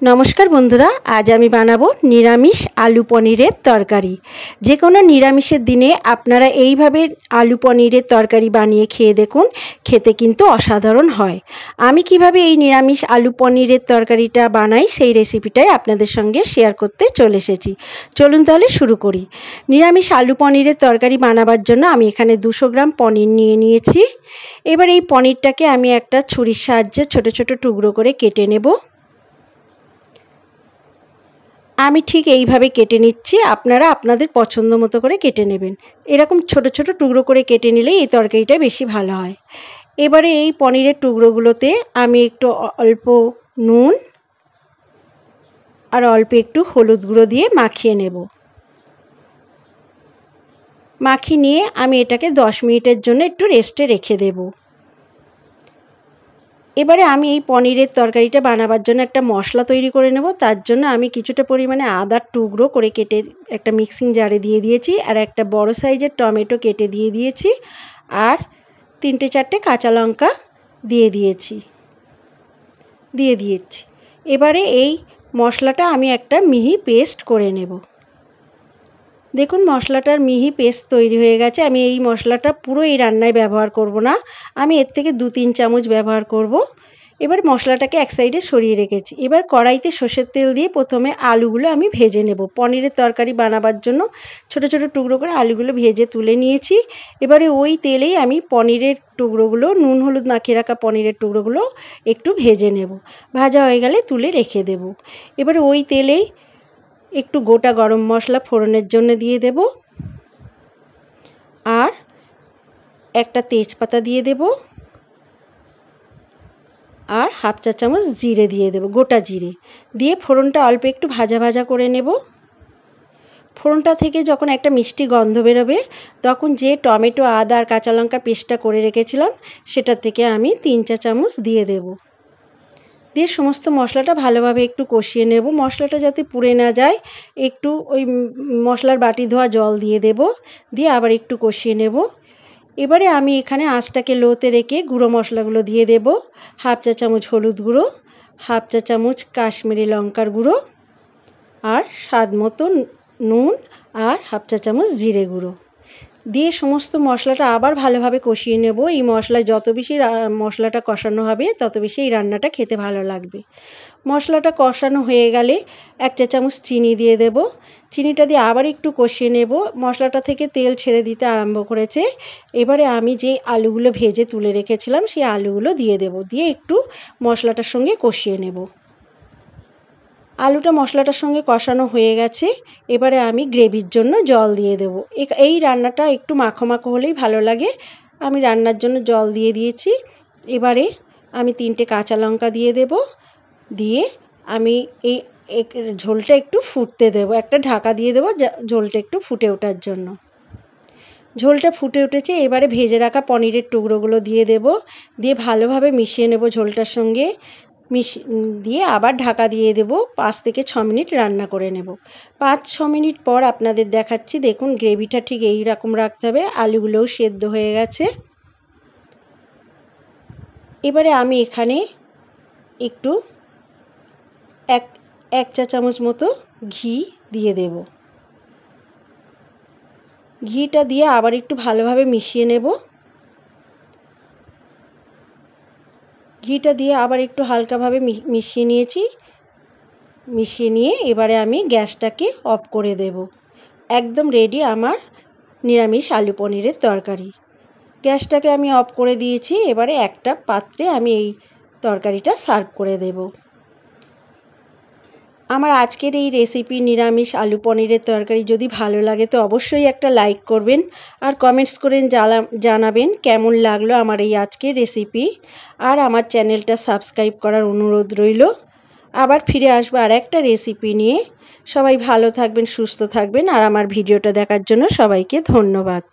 नमस्कार बंधुरा आज आमी बानाबो निरामिष आलू पनीरेर तरकारी। जे कोनो निरामिषेर दिने आपनारा एइभाবে आलू पनीरेर तरकारी बानिये खेये देखुन, खेते किन्तु असाधारण हय। आमी किभाবে एइ निरामिष आलू पनीरेर तरकारिटा बानाई सेई रेसिपिटाई आपनादेर संगे शेयार करते चले एसेछि। चलुन ताहले शुरू करी। निरामिष आलू पनीरेर तरकारी बानाबार जोन्नो आमी एखाने 200 ग्राम पनीर निये नियेछि। एबार एइ पनीरटाके आमी एकटा छुरिर साहाज्ये छोटो छोटो टुकरो करे केटे नेब। आमी ठीक এইভাবে কেটে নিচ্ছি, আপনারা আপনাদের পছন্দ মতো করে কেটে নেবেন। এরকম ছোট ছোট টুকরো করে কেটে নিলে এই তরকারিটা বেশি ভালো হয়। এবারে এই পনিরের টুকরোগুলোতে আমি একটু অল্প নুন আর অল্প একটু হলুদ গুঁড়ো দিয়ে মাখিয়ে নেব। মাখিয়ে নিয়ে আমি এটাকে 10 মিনিটের জন্য একটু রেস্টে রেখে দেব। এবারে আমি এই পনিরের তরকারিটা বানাবার জন্য একটা মশলা তৈরি করে নেব। তার জন্য আমি কিছুটা পরিমাণে আদার টুকরো করে কেটে একটা মিক্সিং জারে দিয়ে দিয়েছি, আর একটা বড় সাইজের টমেটো কেটে দিয়ে দিয়েছি, আর 3-4টে কাঁচা লঙ্কা দিয়ে দিয়েছি। এবারে এই মশলাটা আমি একটা মিহি পেস্ট করে নেব। দেখুন মশলাটার মিহি পেস্ট তৈরি হয়ে গেছে। আমি এই মশলাটা পুরো এই রান্নায় ব্যবহার করব না, আমি এর থেকে 2-3 চামচ ব্যবহার করব। এবার মশলাটাকে এক সাইডে সরিয়ে রেখেছি। এবার কড়াইতে সরষের তেল দিয়ে প্রথমে আলুগুলো আমি ভেজে নেব। পনিরের তরকারি বানাবার জন্য ছোট ছোট টুকরো করে আলুগুলো ভেজে তুলে নিয়েছি। এবারে ওই তেলেই আমি পনিরের টুকরোগুলো, নুন হলুদ মাখিয়ে রাখা পনিরের টুকরোগুলো একটু ভেজে নেব। ভাজা হয়ে গেলে তুলে রেখে দেব। এবারে ওই তেলেই একটু গোটা গরম মশলা ফোড়নের জন্য দিয়ে দেব, আর একটা তেজপাতা দিয়ে দেব, আর হাফ চা চামচ জিরে দিয়ে দেব, গোটা জিরে দিয়ে ফোড়নটা অল্প একটু ভাজা ভাজা করে নেব। ফোড়নটা থেকে যখন একটা মিষ্টি গন্ধ বেরোবে তখন যে টমেটো আদা আর কাঁচা লঙ্কার পেস্টটা করে রেখেছিলাম সেটা থেকে আমি 3-4 চামচ দিয়ে দেব। দিয়ে সমস্ত মশলাটা ভালোভাবে একটু কষিয়ে নেব। মশলাটা যাতে পুড়ে না যায় একটু ওই মশলার বাটি ধোয়া জল দিয়ে দেব, দিয়ে আবার একটু কষিয়ে নেব। এবারে আমি এখানে আঁচটাকে লোতে রেখে গুঁড়ো মশলাগুলো দিয়ে দেব। হাফ চা চামচ হলুদ গুঁড়ো, হাফ চা চামচ কাশ্মীরি লঙ্কার গুঁড়ো, আর স্বাদ মতো নুন, আর হাফ চা চামচ জিরে গুঁড়ো দিয়ে সমস্ত মশলাটা আবার ভালোভাবে কষিয়ে নেব। এই মশলায় যত বেশি মশলাটা কষানো হবে তত বেশি এই রান্নাটা খেতে ভালো লাগবে। মশলাটা কষানো হয়ে গেলে 1 চা চামচ চিনি দিয়ে দেব। চিনিটা দিয়ে আবার একটু কষিয়ে নেব। মশলাটা থেকে তেল ছেড়ে দিতে আরম্ভ করেছে। এবারে আমি যে আলুগুলো ভেজে তুলে রেখেছিলাম সেই আলুগুলো দিয়ে দেব, দিয়ে একটু মশলাটার সঙ্গে কষিয়ে নেব। আলুটা মশলাটার সঙ্গে কষানো হয়ে গেছে। এবারে আমি গ্রেভির জন্য জল দিয়ে দেব। এই রান্নাটা একটু মাখো মাখো হলেই ভালো লাগে। আমি রান্নার জন্য জল দিয়ে দিয়েছি। এবারে আমি 3টে কাঁচা লঙ্কা দিয়ে দেব, দিয়ে আমি এই ঝোলটা একটু ফুটতে দেব। একটা ঢাকা দিয়ে দেব ঝোলটা একটু ফুটে ওঠার জন্য। ঝোলটা ফুটে উঠেছে। এবারে ভেজে রাখা পনিরের টুকরোগুলো দিয়ে দেব, দিয়ে ভালোভাবে মিশিয়ে নেব ঝোলটার সঙ্গে। দিয়ে আবার ঢাকা দিয়ে দেব। 5 থেকে 6 মিনিট রান্না করে নেব। 5-6 মিনিট পর আপনাদের দেখাচ্ছি। দেখুন গ্রেভিটা ঠিক এই রকম রাখতে হবে। আলুগুলোও সেদ্ধ হয়ে গেছে। এবারে আমি এখানে একটু এক চা চামচ মতো ঘি দিয়ে দেব। ঘিটা দিয়ে আবার একটু ভালোভাবে মিশিয়ে নেব। ঘিটা দিয়ে আবার একটু হালকাভাবে মিশিয়ে নিয়েছি। মিশিয়ে নিয়ে এবারে আমি গ্যাসটাকে অফ করে দেব। একদম রেডি আমার নিরামিষ আলু পনিরের তরকারি। গ্যাসটাকে আমি অফ করে দিয়েছি। এবারে একটা পাত্রে আমি এই তরকারিটা সার্ভ করে দেব। আমার আজকের এই রেসিপি নিরামিষ আলু পনিরের তরকারি যদি ভালো লাগে তো অবশ্যই একটা লাইক করবেন, আর কমেন্টস করে জানাবেন কেমন লাগলো আমার এই আজকের রেসিপি। আর আমার চ্যানেলটা সাবস্ক্রাইব করার অনুরোধ রইল। আবার ফিরে আসবো আর একটা রেসিপি নিয়ে। সবাই ভালো থাকবেন, সুস্থ থাকবেন, আর আমার ভিডিওটা দেখার জন্য সবাইকে ধন্যবাদ।